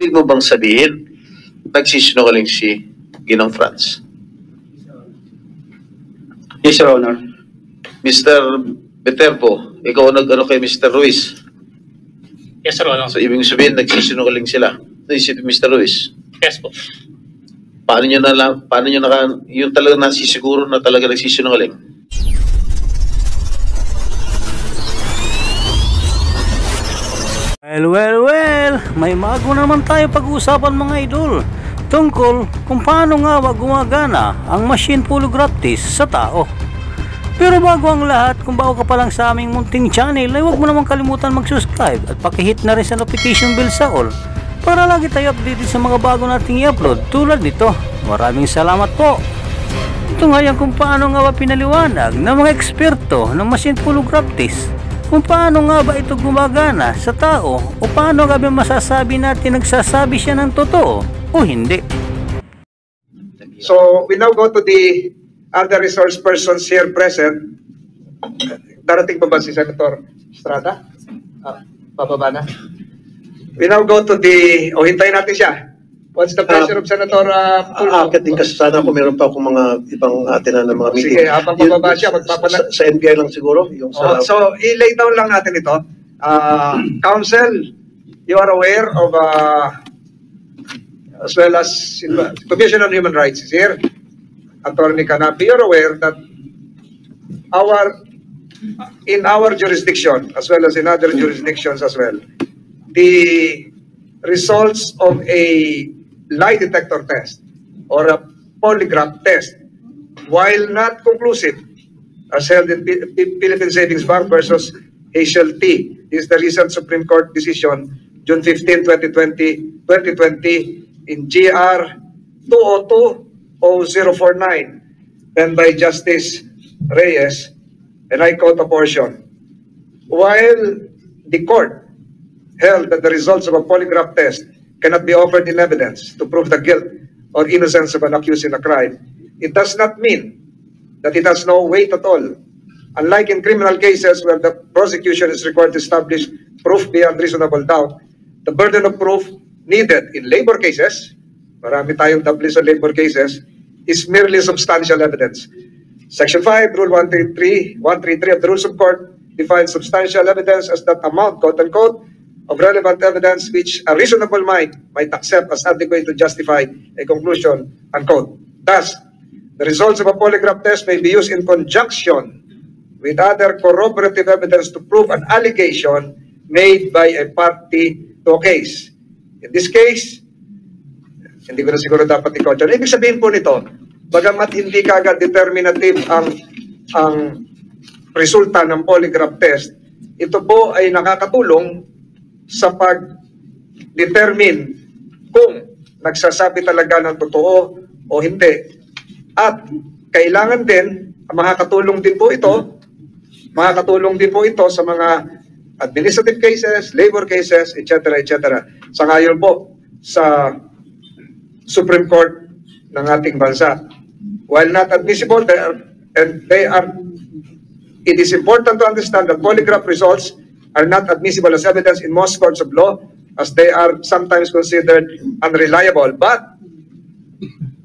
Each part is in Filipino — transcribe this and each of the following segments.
Ibig mo bang sabihin, nagsisinungaling si Ginong Franz? Yes, Your Honor. Mr. Viterbo, ikaw ang nag-ano kay Mr. Ruiz. Yes, Your Honor. So, ibig sabihin, nagsisinungaling sila. Si Mr. Ruiz. Yes po. Paano nyo yung talaga nasisiguro na talaga nagsisinungaling? Well, may bago naman tayo pag-uusapan mga idol tungkol kung paano nga ba gumagana ang machine polygraph test sa tao. Pero bago ang lahat, kung bago ka pa lang sa aming munting channel, ay huwag mo naman kalimutan mag-subscribe at pakihit na rin sa notification bell sa all para lagi tayo updated sa mga bago nating i-upload tulad nito. Maraming salamat po. Ito nga yan kung paano nga ba pinaliwanag ng mga eksperto ng machine polygraph test kung paano nga ba ito gumagana sa tao o paano nga ba masasabi natin nagsasabi siya ng totoo o hindi. So we now go to the other resource persons here present. Darating pa ba si Senator Estrada? Bababa na. We now go to the, hintayin natin siya. What's the pleasure of Senator Tulfo? Din kasi sana kung meron pa akong mga ibang atin na mga meeting. Sige, habang bababa siya, sa NBI lang siguro. Yung sa, so, i-lay down lang natin ito. Council, you are aware of, as well as Commission on Human Rights is here. Attorney Canapi, you're aware that in our jurisdiction, as well as in other jurisdictions as well, the results of a lie detector test or a polygraph test, while not conclusive, as held in Philippine Savings Bank versus Hazel T. This is the recent Supreme Court decision, June 15, 2020 in GR 202-0049, penned by Justice Reyes, and I quote a portion. While the court held that the results of a polygraph test cannot be offered in evidence to prove the guilt or innocence of an accused in a crime, it does not mean that it has no weight at all. Unlike in criminal cases where the prosecution is required to establish proof beyond reasonable doubt, the burden of proof needed in labor cases, marami tayong double sa labor cases, is merely substantial evidence. Section 5, Rule 133 of the Rules of Court defines substantial evidence as that amount, quote-unquote, of relevant evidence which a reasonable mind might accept as adequate to justify a conclusion, unquote. Thus, the results of a polygraph test may be used in conjunction with other corroborative evidence to prove an allegation made by a party to a case. In this case, hindi ko na siguro dapat ikaw dyan. Ibig sabihin po nito, bagamat hindi kagad determinative ang resulta ng polygraph test, ito po ay nakakatulong sa pag-determine kung nagsasabi talaga ng totoo o hindi. At kailangan din, makakatulong din po ito sa mga administrative cases, labor cases, etc. etc. Sa ngayon po sa Supreme Court ng ating bansa. While not admissible, it is important to understand that polygraph results are not admissible as evidence in most courts of law, as they are sometimes considered unreliable. But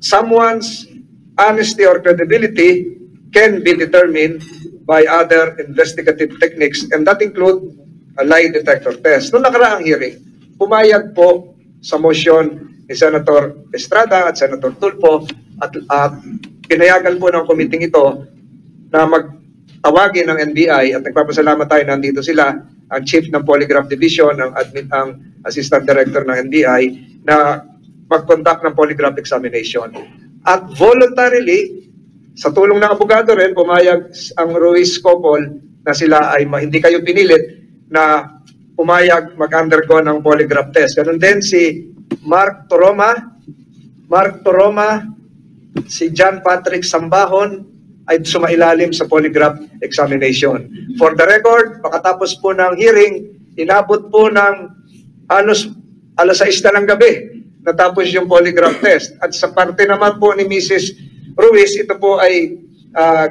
someone's honesty or credibility can be determined by other investigative techniques, and that include a lie detector test. Noong nakaraang hearing, pumayag po sa motion ni Senator Estrada at Senator Tulfo at pinayagan po ng committee ito na magtawagin ng NBI, at nagpapasalamat tayo, nandito sila, ang Chief ng Polygraph Division, ang Assistant Director ng NBI, na mag-conduct ng polygraph examination. At voluntarily, sa tulong ng abogado rin, pumayag ang Ruiz couple na sila ay hindi kayo pinilit na pumayag mag-undergo ng polygraph test. Ganun din si Mark Toroma, si John Patrick Sambahon ay sumailalim sa polygraph examination. For the record, pagkatapos po ng hearing, inabot po ng halos alas 6 na ng gabi natapos yung polygraph test. At sa parte naman po ni Mrs. Ruiz, ito po ay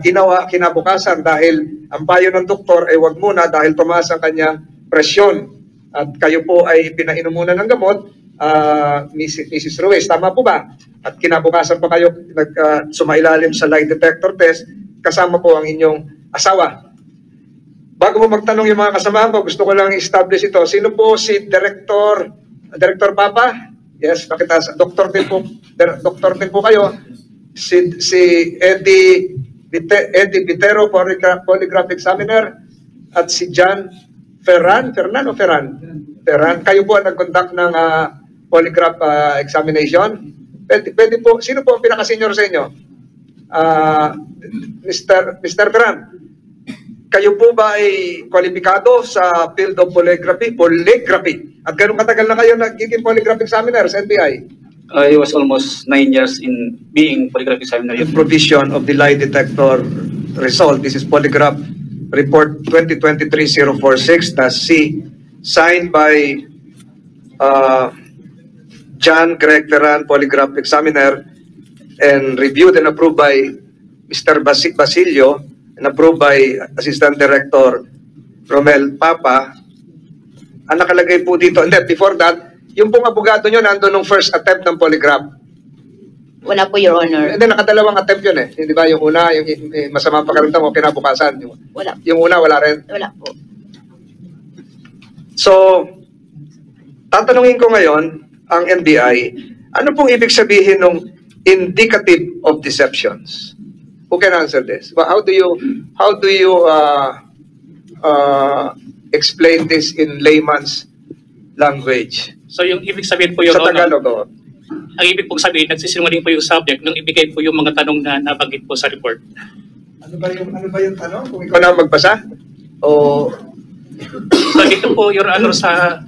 ginawa kinabukasan dahil ang payo ng doktor ay wag muna dahil tumaas ang kanyang presyon. At kayo po ay pinainom muna ng gamot Mrs. Ruiz. Tama po ba? At kinabukasan pa kayo sumailalim sa lie detector test, kasama po ang inyong asawa. Bago mo magtanong yung mga kasamahan ko, gusto ko lang i-establish ito. Sino po si Director Papa? Yes, pakita. Doktor din po kayo. Si Eddie Vitero, polygraph examiner, at si John Ferran. Kayo po ang nag-conduct ng polygraph examination. Pwede po, sino po ang pinaka-senior sa inyo? Mr. Ferran, kayo po ba ay kwalipikado sa field of polygraphy? At gano'ng katagal na kayo nagiging polygraph examiner sa NBI? I was almost 9 years in being polygraph examiner. The provision of the lie detector result. This is polygraph report 2023-046-C, signed by John Greg Ferran, polygraph examiner, and reviewed and approved by Mr. Basilio, and approved by Assistant Director Romel Papa. Ang nakalagay po dito, and then before that, yung pong abogado nyo nandun nung first attempt ng polygraph. Wala po, Your Honor. And then nakadalawang attempt yun eh. Di ba? Yung una, yung masama pakaramdam o kinabukasan. Wala. Yung una, wala rin. Wala po. So, tatanungin ko ngayon, ang NBI, ano pong ibig sabihin ng indicative of deceptions? Who can answer this? How do you explain this in layman's language? So yung ibig sabihin po, Your Sa Honor, Tagalog, oh. ang ibig pong sabihin, nagsisinungaling po yung subject nung ibigay po yung mga tanong na nabanggit po sa report. Ano ba yung tanong? Kung ikaw na magbasa? O So dito po, Your Honor, sa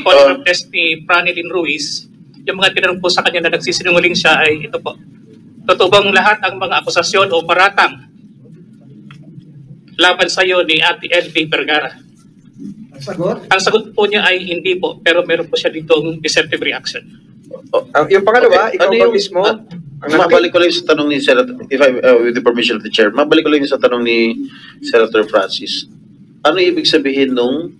polygraph test ni Franelyn Ruiz, yung mga tinanong po sa kanya na nagsisinungaling siya ay ito po. Totoo bang lahat ang mga akusasyon o paratang laban sa iyo ni Ate LV Vergara? sagot? Ang sagot po niya ay hindi po, pero meron po siya ditong deceptive reaction. Yung pangalawa, Okay, ikaw ano ba yung- mismo? Mabalik ko lang sa tanong ni Senator, with the permission of the Chair, mabalik ko lang sa tanong ni Senator Francis. Ano ibig sabihin nung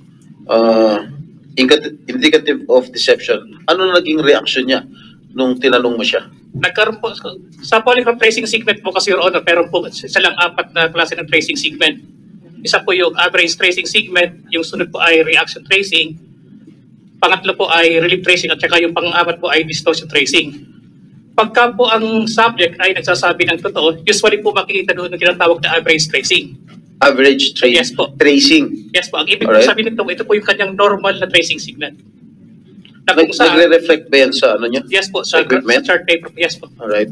indicative of deception? Ano naging reaction niya nung tinanong mo siya? Nagkaroon po, sa polygraph tracing segment po kasi, Your Honor, pero po isa lang 4 na klase ng tracing segment. Isa po yung average tracing segment, yung sunod po ay reaction tracing, pangatlo po ay relief tracing, at saka yung pang-apat po ay distortion tracing. Pagka po ang subject ay nagsasabi ng totoo, usually po makikita doon yung tinatawag na average tracing. Average Yes po. tracing. Yes po, ang ibig po Alright. sabihin nito, ito po yung kanyang normal na tracing segment. Na kung saan, Nagre-reflect ba yan sa ano niya? yes po, sa equipment? chart paper, yes po. Alright.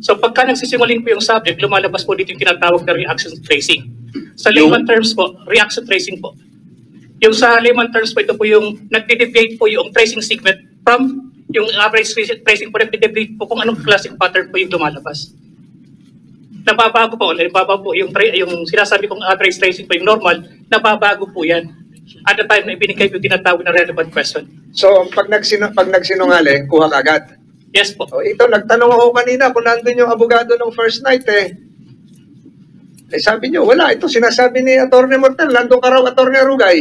So pagka nagsisinungaling po yung subject, lumalabas po dito yung tinatawag na reaction tracing. Sa Yung- layman terms po, reaction tracing po. Yung sa layman terms po, ito po yung nagde-deviate po yung tracing segment from yung average tracing po, nagde-deviate po kung anong classic pattern po yung lumalabas. Nababago po, yung sinasabi kong average tracing po yung normal, nababago po yan. At the time na ibinigay yung tinatawag na relevant question. So, pag nagsinungaling, kuha ka agad. Yes po. O, ito, nagtanong ako kanina kung nandun yung abogado ng first night eh. Eh, sabi nyo, wala. Ito, sinasabi ni Atty. Mortel, nandun ka raw, Atty. Arugay.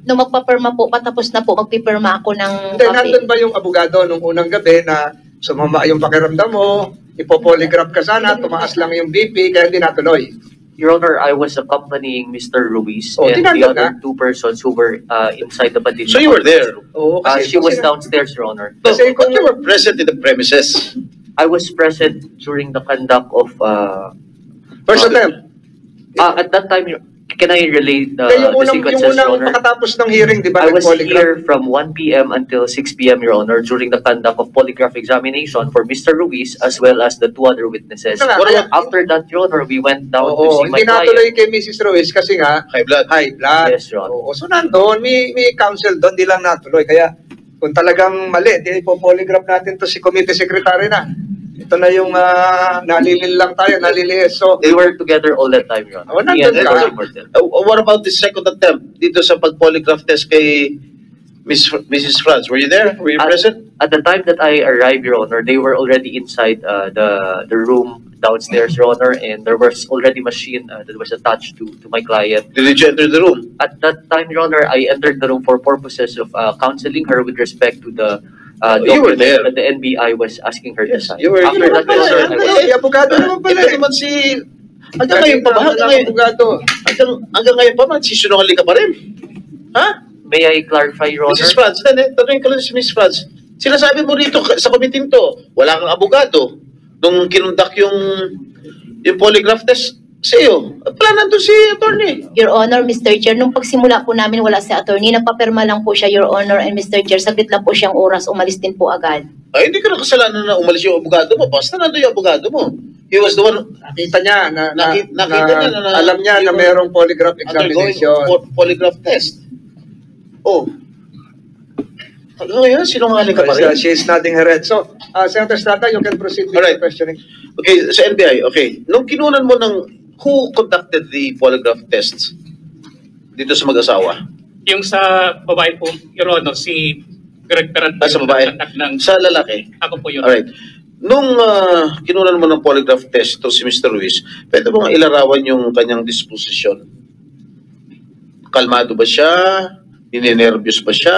Nung magpapirma po, patapos na po, magpipirma ako ng Hindi, nandun ba yung abogado nung unang gabi na sumama yung pakiramdam mo, ipopolygraph ka sana, tumaas lang yung BP, kaya hindi natuloy. Your Honor, I was accompanying Mr. Ruiz Oh, and the tinanong other ka? 2 persons who were inside the Padilla. So you were there? Oo, She was downstairs, Your Honor. Kasi But you were present in the premises. I was present during the conduct of... First attempt. at that time, can I relate the yung sequences, Your unang Honor? pagkatapos ng hearing, di ba, I was nag-polygraph? here from 1 p.m. until 6 p.m., Your Honor, during the conduct of polygraph examination for Mr. Ruiz as well as the 2 other witnesses. Ito nga, kaya- After that, Your Honor, we went down to Oo, see my hindi natuloy client. kay Mrs. Ruiz kasi nga, High blood. high blood. Yes, Your Honor. Oo, so nandun, may counsel doon, di lang natuloy. Kaya kung talagang mali, di ipopolygraph natin to si committee secretary na. Ito na yung nalilil lang tayo, naliliis. So, They were together all that time, Your Honor. Oh, Me and nandun ka? Attorney Mortel. What about the second attempt dito sa pag-polygraph test kay Mrs. Franz? Were you there? Were you present? At the time that I arrived, Your Honor, they were already inside the room downstairs, Your Honor, and there was already machine that was attached to my client. Did you enter the room? At that time, Your Honor, I entered the room for purposes of counseling her with respect to the You were document there. that the NBI was asking her to sign. You were After that, Your Honor, I was- Ay, abogado naman pala Ito eh. naman si... Hanggang ngayon pa ba? Hanggang ngayon, Abogado. hanggang ngayon pa, magsisunungaling ka pa rin. Ha? May I clarify, Your Honor? Mrs. Franz, tanongin ko lang si Mrs. Franz. Sinasabi mo rito sa committee to, wala kang abogado. Nung kinundak yung polygraph test sa iyo, wala nandun si attorney. Your Honor, Mr. Chair, nung pagsimula po namin wala si attorney, nagpapirma lang po siya, Your Honor, and Mr. Chair, saglit lang po siyang oras, umalis din po agad. Ay, hindi ka na kasalanan na umalis yung abogado mo. Basta nandun yung abogado mo. He was the one Nakita niya Nakita niya na- alam niya na mayroong polygraph undergoing examination. polygraph test. Oh. Hanggang ngayon, sinungaling ka pa rin. She is nodding her head. So, Senator Estrada, you can proceed with Alright. your questioning. Okay, sa NBI, okay. Nung kinunan mo ng who conducted the polygraph tests dito sa mag-asawa? Yung sa babae po, Your Honor, si Greg Peran po Sa yung babae? nagtatak ng... Sa lalaki? Ako po yun. Alright. Nung kinunan mo ng polygraph test to si Mr. Ruiz, pwede mo nga ilarawan yung kanyang disposition? Kalmado ba siya? Ninenervyos ba siya?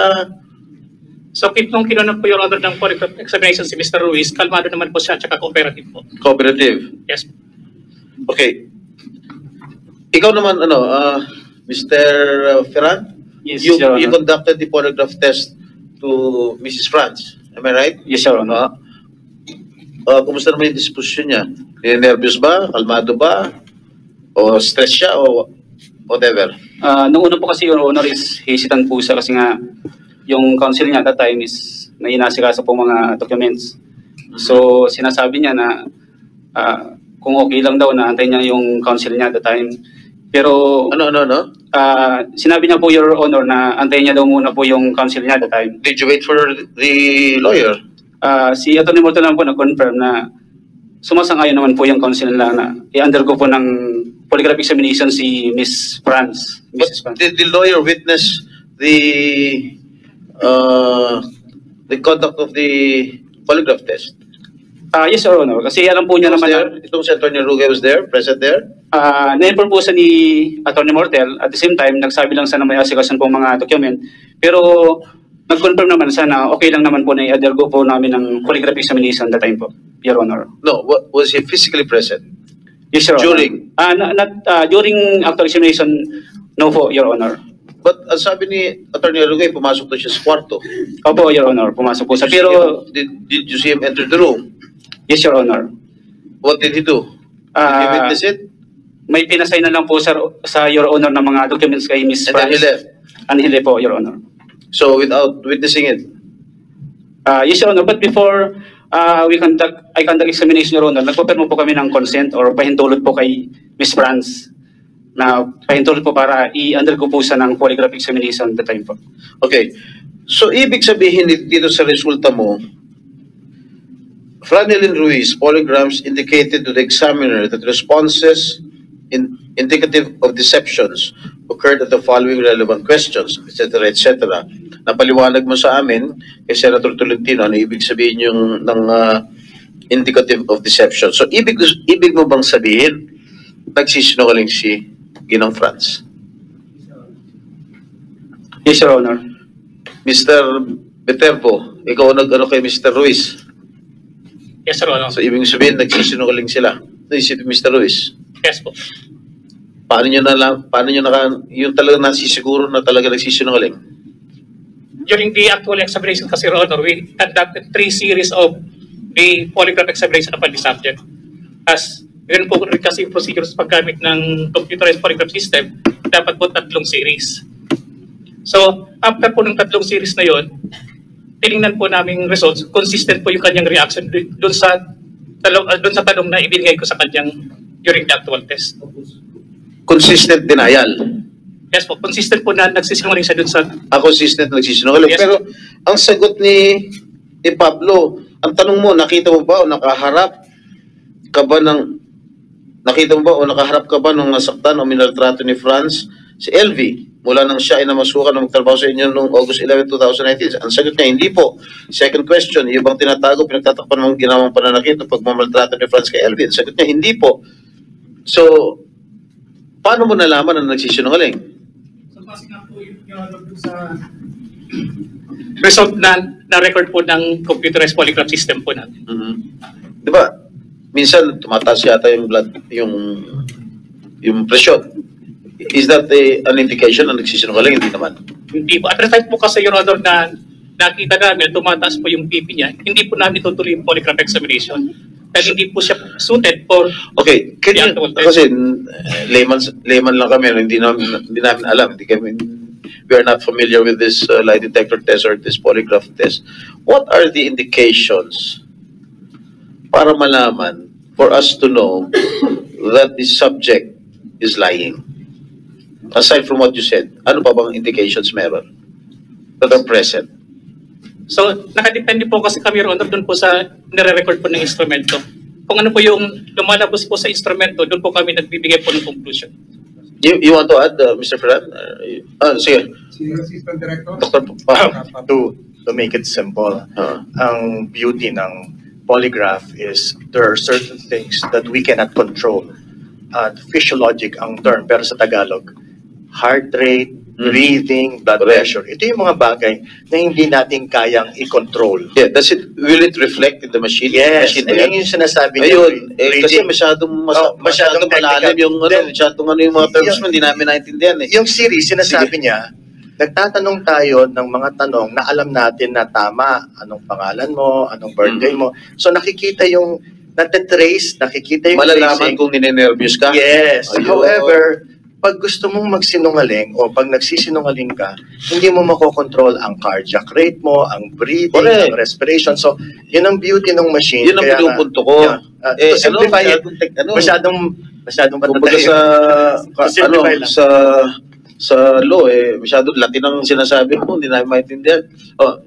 So, nung kinunan po, Your Honor, ng polygraph examination si Mr. Ruiz, kalmado naman po siya, tsaka cooperative po. Cooperative? Yes. Okay. Ikaw naman, Mr. Ferran? Yes, you, Your Honor. you conducted the polygraph test to Mrs. Franz. Am I right? Yes, Your Honor. Kumusta naman yung disposition niya? Nervous ba? Kalmado ba? O stress siya? O whatever? Nung una po kasi, Your Honor, is hesitant po siya kasi nga yung counsel niya at that time is may inasikaso po mga documents. So, sinasabi niya na kung okay lang daw na antayin niya yung counsel niya at that time. Pero Ano? sinabi niya po, Your Honor, na antayin niya daw muna po yung counsel niya at that time. Did you wait for the lawyer? Si Atty. Morton lang po nag-confirm na sumasang-ayon naman po yung counsel nila na i-undergo po ng polygraph examination si Miss Franz. But Mrs. Franz. did the lawyer witness the conduct of the polygraph test? Yes, Your Honor. Kasi alam po niya Was naman na there? Itong si Atty. Ruge was there? Present there? na-inform po sa ni Atty. Mortel. At the same time, nagsabi lang sa na may asikason po mga document. Pero nag-confirm naman sa na okay lang naman po na i-undergo po namin ng polygraph examination that time po, Your Honor. No. Was he physically present? Yes, Your Honor. During? During actual examination, no po, Your Honor. But ang sabi ni Atty. Ruge, pumasok to siya sa kwarto. Opo, Your Honor, pumasok po sa. Pero, Did you see him enter the room? yes, Your Honor. What did he do? Did he witness it? May pinasay na lang po sa Your Honor ng mga documents kay Miss And then he Franz. left? And he left po, Your Honor. So without witnessing it? Yes, Your Honor, but before I conduct examination, Your Honor, nagpapirma po kami ng consent or pahintulot po kay Miss Franz na pahintulot po para i-undergo po sa ng polygraph examination that time po. Okay. So ibig sabihin dito sa resulta mo, Franelyn Ruiz polygraphs indicated to the examiner that responses indicative of deceptions occurred at the following relevant questions, etc., etc. Napaliwanag mo sa amin kay Senator Tolentino ano ibig sabihin yung ng indicative of deception. So ibig mo bang sabihin nagsisinungaling si Ginang Franz? Yes, Your Honor. Mr. Viterbo, ikaw nag-ano kay Mr. Ruiz. Yes, Your Honor. So ibig sabihin nagsisinungaling sila. Naisip Mr. Ruiz. Yes po. Paano nyo yung talaga nasisiguro na talaga nagsisinungaling? During the actual examination kasi, Your Honor, we conducted 3 series of the polygraph examination upon the subject. As ganun po rin kasi yung procedure sa paggamit ng computerized polygraph system, dapat po 3 series. So, after po ng 3 series na yon, tinignan po namin results, consistent po yung kanyang reaction doon sa tanong na ibinigay ko sa kanyang during the actual test. Consistent denial. Yes po, consistent po na nagsisinungaling siya doon sa... Consistent nagsisinungaling. Yes. Pero ang sagot ni Pablo, ang tanong mo, nakita mo ba o nakaharap ka ba nung nasaktan o minaltrato ni Franz si LV, mula nang siya ay namasukan ng magtrabaho sa inyo noong August 11, 2019? Ang sagot niya, hindi po. Second question, yung bang tinatago, pinagtatakpan ng ginawang pananakit o pagmamaltrato ni Franz kay LV? Ang sagot niya, hindi po. So, paano mo nalaman na nagsisinungaling? So, kasi nga po yung sa result na record po ng computerized polygraph system po natin. Di ba? Minsan, tumataas yata yung blood, yung presyon. Is that an indication na nagsisinungaling? Hindi naman. Hindi po. At the time po kasi, Your Honor, na nakita namin, tumataas po yung BP niya, hindi po namin tutuloy yung polygraph examination. Dahil hindi po siya suited for Okay, the actual test. kasi layman lang kami, hindi namin alam. We are not familiar with this lie detector test or this polygraph test. What are the indications para malaman, for us to know that the subject is lying? Aside from what you said, ano pa bang indications meron that are present? So, nakadepende po kasi kami, Your Honor, doon po sa nire-record po ng instrumento. Kung ano po yung lumalabas po sa instrumento, doon po kami nagbibigay po ng conclusion. You want to add, Mr. Ferran? Sige. Assistant Director. Dr. To make it simple, ang beauty ng polygraph is there are certain things that we cannot control. Physiologic ang term, pero sa Tagalog, heart rate, breathing, blood pressure. Ito yung mga bagay na hindi natin kayang i-control. Yeah, will it reflect in the machine? Yes, Machine ayun yung sinasabi niya. Ayun, kasi masyadong masyadong malalim yung technical. masyadong yung mga terms mo, hindi namin naintindihan eh. Yung series, sinasabi niya, nagtatanong tayo ng mga tanong na alam natin na tama. Anong pangalan mo? Anong birthday mo? So nakikita yung, natitrace, nakikita yung Malalaman tracing. kung ninenervyos ka. Yes. Ayun. However, pag gusto mong magsinungaling o pag nagsisinungaling ka, hindi mo makokontrol ang cardiac rate mo, ang breathing, Correct. ang respiration. So, yun ang beauty ng machine. Yun ang Kaya nga, pinupunto ko. to simplify it, masyadong Kumbaga patatayin. sa, To simplify lang. sa law, masyadong Latin ang sinasabi mo, hindi namin maintindihan.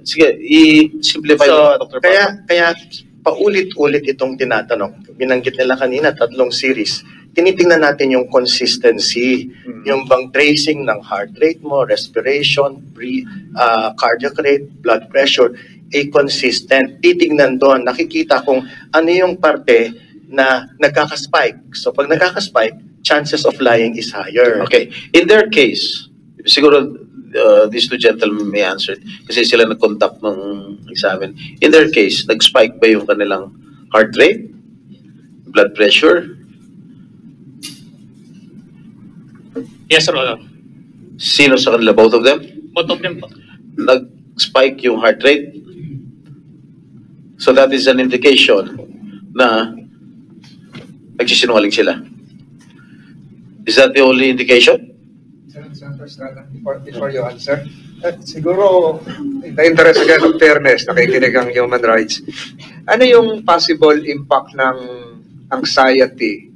Sige, i-simplify mo, Dr. Papa. Kaya paulit-ulit itong tinatanong. Binanggit nila kanina, 3 series. Tinitingnan natin yung consistency, yung bang tracing ng heart rate mo, respiration, cardiac rate, blood pressure, consistent. Titignan doon, nakikita kung ano yung parte na nagkakaspike. So pag nagkakaspike, chances of lying is higher. Okay. In their case, siguro these two gentlemen may answer kasi sila nag-conduct ng examen. In their case, nag-spike ba yung kanilang heart rate, blood pressure? Yes, Your Honor. Sino sa kanila? Both of them? Both of them po. Nag-spike yung heart rate? So that is an indication na nagsisinungaling sila. Is that the only indication? Senator Estrada, before you answer, siguro, in the interest again of fairness, nakikinig ang human rights, ano yung possible impact ng anxiety,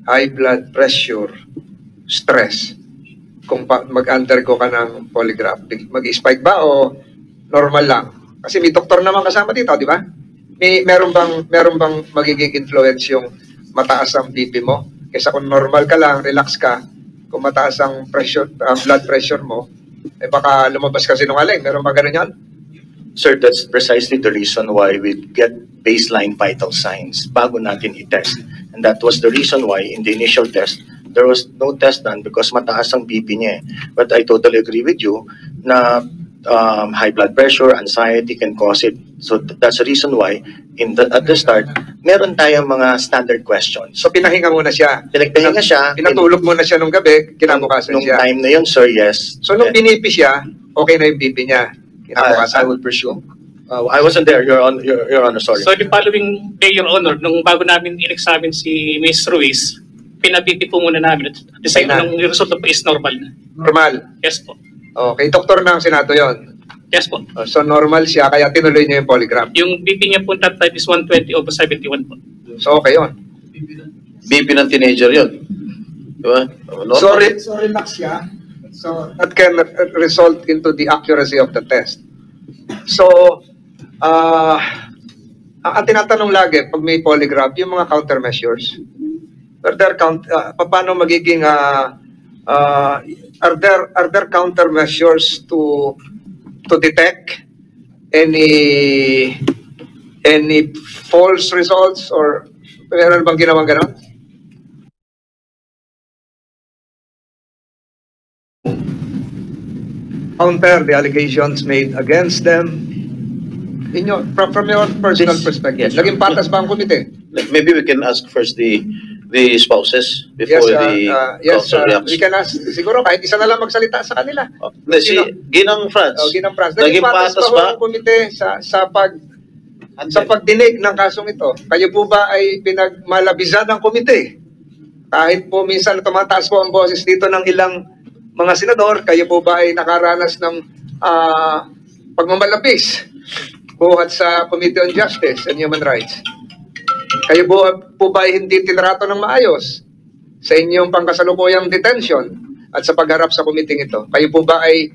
high blood pressure, stress, kung mag-undergo ka ng polygraph? Mag-spike ba o normal lang? Kasi may doktor naman kasama dito, di ba? Meron bang magiging influence yung mataas ang BP mo? Kaysa kung normal ka lang, relax ka, kung mataas ang pressure, blood pressure mo, baka lumabas ka sinungaling. Meron ba ganun yan? Sir, that's precisely the reason why we get baseline vital signs bago natin i-test. And that was the reason why in the initial test, there was no test done because mataas ang BP niya. But I totally agree with you na high blood pressure, anxiety can cause it. So that's the reason why at the start, meron tayong mga standard questions. So pinahinga muna siya. Pinagpahinga siya. Pinatulog muna siya nung gabi, kinabukasan Nung siya. time na yun, sir, yes. So nung binipi siya, okay na yung BP niya. I would presume. I wasn't there, Your Honor, sorry. So the following day, Your Honor, nung bago namin in-examine si Ms. Ruiz, pinabiti po muna namin. At the same time, yung result po is normal na. Normal. Yes po. Okay, doktor ng Senado yon. Yes po. So normal siya, kaya tinuloy niya yung polygraph. Yung BP niya po that time is 120/71 po. So okay yun. BP ng teenager yun. Di ba? So relax siya. So that can result into the accuracy of the test. So, ang tinatanong lagi pag may polygraph, yung mga countermeasures. Paano magiging Are there countermeasures to detect any false results, or meron bang ginawang ganon? Counter the allegations made against them from your personal Yes. perspective. Yes. Naging patas ba ang komite? Maybe we can ask first the spouses before Yes, council reacts. we can ask. Siguro kahit isa na lang magsalita sa kanila. Si Ginang Franz, Ginang Franz, naging naging patas patas ba ba? ang komite sa pagdinig ng kasong ito? Kayo po ba ay pinagmalabisan ng komite? Kahit po minsan tumataas po ang boses dito ng ilang mga senador, kayo po ba ay nakaranas ng pagmamalabis buhat sa Committee on Justice and Human Rights? Kayo po ba ay hindi tinrato ng maayos sa inyong pangkasalukuyang detention at sa pagharap sa committee ito? Kayo po ba ay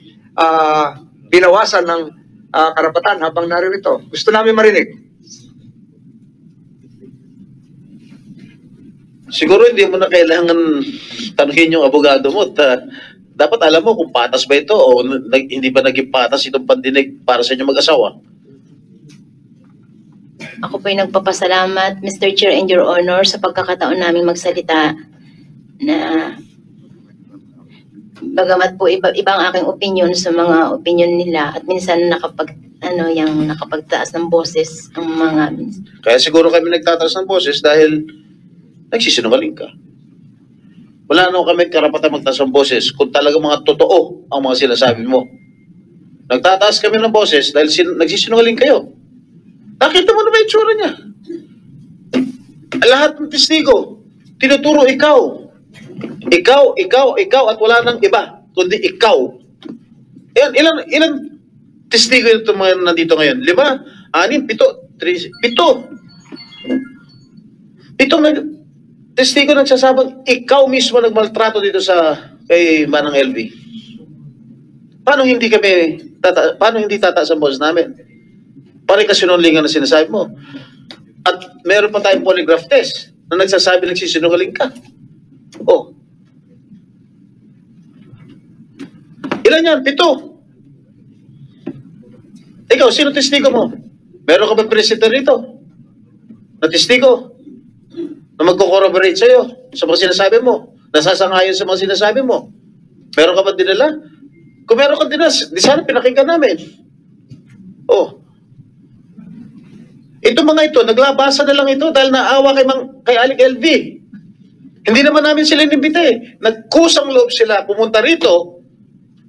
binawasan ng karapatan habang naririto? Gusto namin marinig. Siguro hindi mo na kailangan tanungin yung abogado mo. Dapat alam mo kung patas ba ito o hindi pa naging patas itong pandinig para sa inyong mag-asawa. Ako po ay nagpapasalamat, Mr. Chair and Your Honor, sa pagkakataon namin magsalita na bagamat po ibang aking opinion sa mga opinion nila at minsan nakapagtaas ng boses ang mga... Kaya siguro kami nagtataas ng boses dahil nagsisinungaling ka. Wala naman kami karapatan magtaas ng boses kung talaga mga totoo ang mga sinasabi mo. Nagtataas kami ng boses dahil nagsisinungaling kayo. Nakita mo na ba yung tsura niya? Lahat ng testigo, tinuturo ikaw. Ikaw, at wala nang iba, kundi ikaw. Ilan testigo ito mga nandito ngayon? 5, 6, 7, 7. Testigo nagsasabang ikaw mismo nagmaltrato dito kay Manang LV. Paano hindi tataas ang boses namin? Pare kasinungalingan na sinasabi mo. At meron pa tayong polygraph test na nagsasabi nagsisinungaling ka. Oh. Ilan yan? 7. Ikaw, sino testigo mo? Meron ka ba presenter rito? Na testigo? Na magko-corroborate sa'yo sa mga sinasabi mo? Nasasangayon sa mga sinasabi mo? Meron ka ba dinala? Kung meron ka dinala, di sana pinakinggan namin. Oh. Ito mga ito, naglabasa na lang ito dahil naawa kay Aling LV. Hindi naman namin sila inimbita eh. Nagkusang loob sila pumunta rito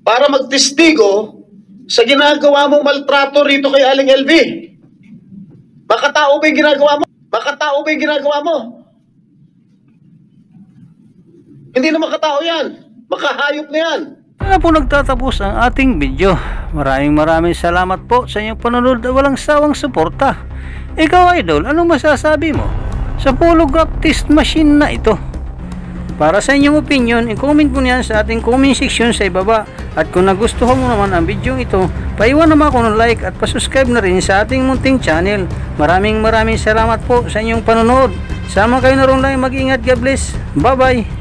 para magtestigo sa ginagawa mong maltrato rito kay Aling LV. Makatao ba yung ginagawa mo? Makatao ba yung ginagawa mo? Hindi na makatao yan. Makahayop na yan. Na po nagtatapos ang ating video. Maraming salamat po sa inyong panonood at walang sawang suporta. Ikaw idol, anong masasabi mo sa polygraph test machine na ito? Para sa inyong opinion, i-comment mo niyan sa ating comment section sa ibaba. At kung nagustuhan mo naman ang video ito, paiwan naman ako ng like at pasubscribe na rin sa ating munting channel. Maraming salamat po sa inyong panonood. Sama kayo na rin lang, mag-ingat, God bless. Bye bye.